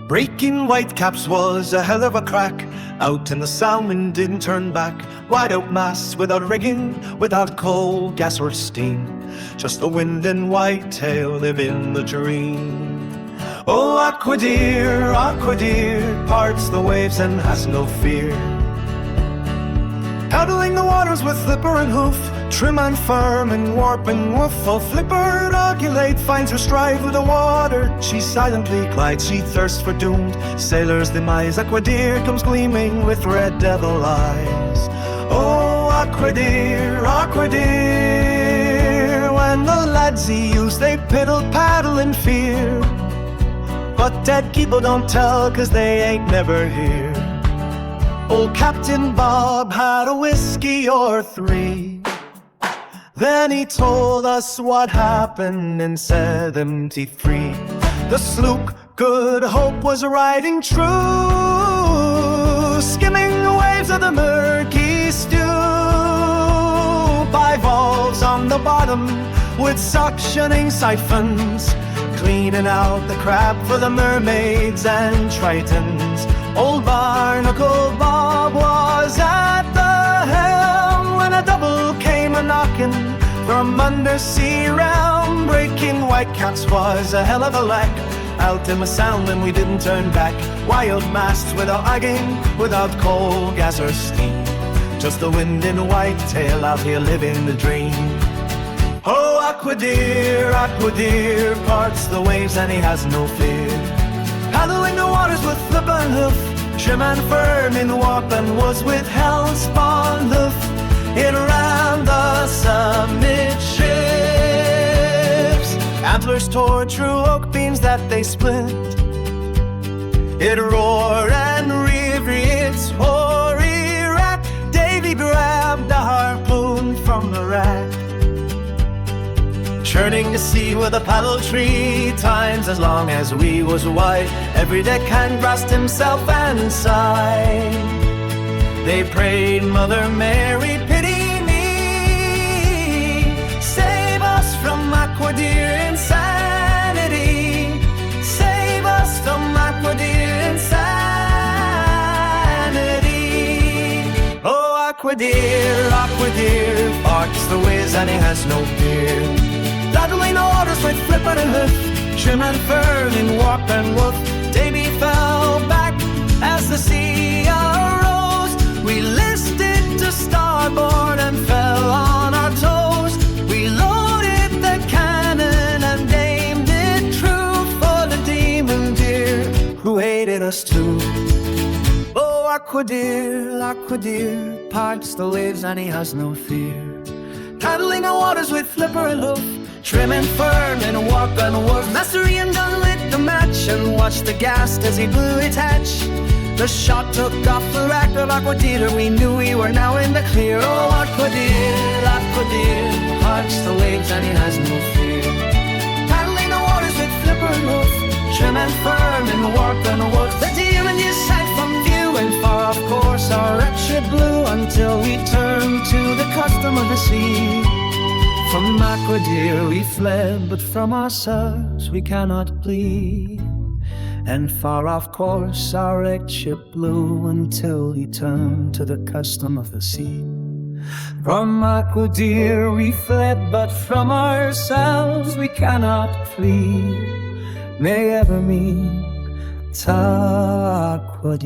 Breaking whitecaps was a hell of a crack. Out in the sound wind didn't turn back. Wide out masts without rigging, without coal, gas or steam. Just the wind and whitetail living the dream. Oh, Aquadeer, Aquadeer, parts the waves and has no fear. Paddling the waters with flipper and hoof, trim and firm and warp and woof. Oh, flippered ugulate finds her strive with the water. She silently glides, she thirsts for doomed sailors' demise. Aquadeer comes gleaming with red devil eyes. Oh, Aquadeer, Aquadeer, when the lads use they piddle paddle in fear. But dead people don't tell, 'cause they ain't never here. Old Captain Bob had a whiskey or three. Then he told us what happened in '73. The sloop Good Hope was riding true, skimming the waves of the murky stew. Bivalves on the bottom with suctioning siphons, cleaning out the crap for the mermaids and tritons. Old Barnacle Bob was at the helm when a double came a-knocking from undersea realm. Breaking whitecaps was a hell of a lack. Out in the sound when we didn't turn back. Wild masts without agging, without coal, gas or steam. Just the wind and whitetail out here living the dream. Oh, Aquadeer, Aquadeer, parts the waves and he has no fear. Paddling the waters with flip and hoof, trim and firm in warp and was with hell-spawn hoof. It ran the summit ships. Antlers tore through oak beams that they split. It roared and reared its hoary rack. Davy grabbed a harpoon from the rack, churning the sea with a paddle 3 times as long as we was wide. Every deckhand grasped himself and sighed. They prayed, Mother Mary, pity me. Save us from Aquadeer insanity. Save us from Aquadeer insanity. Oh, Aquadeer, Aquadeer, parts the waves and he has no fear. Paddling the waters with flipper and hoof, trim and firm in warp and woof. Davy fell back as the sea arose. We listed to starboard and fell on our toes. We loaded the cannon and aimed it true for the demon deer who hated us too. Oh, Aquadeer, Aquadeer, parts the waves and he has no fear. Paddling the waters with flipper and hoof, trim and firm in warp and woof. Mastery and gun lit the match and watched the gas as he blew its hatch. The shot took off the rack of Aquadeer. We knew we were now in the clear. Oh, Aquadeer, Aquadeer, parts the waves and he has no fear. Paddling the waters with flipper and hoof, trim and firm in warp and woof. The demon is sight from view and far off course our wretched blew, until we turned to the custom of the sea. From Aquadeer we fled, but from ourselves we cannot flee. And far off course our wrecked ship blew, until he turned to the custom of the sea. From Aquadeer we fled, but from ourselves we cannot flee. May ever meet Aquadeer.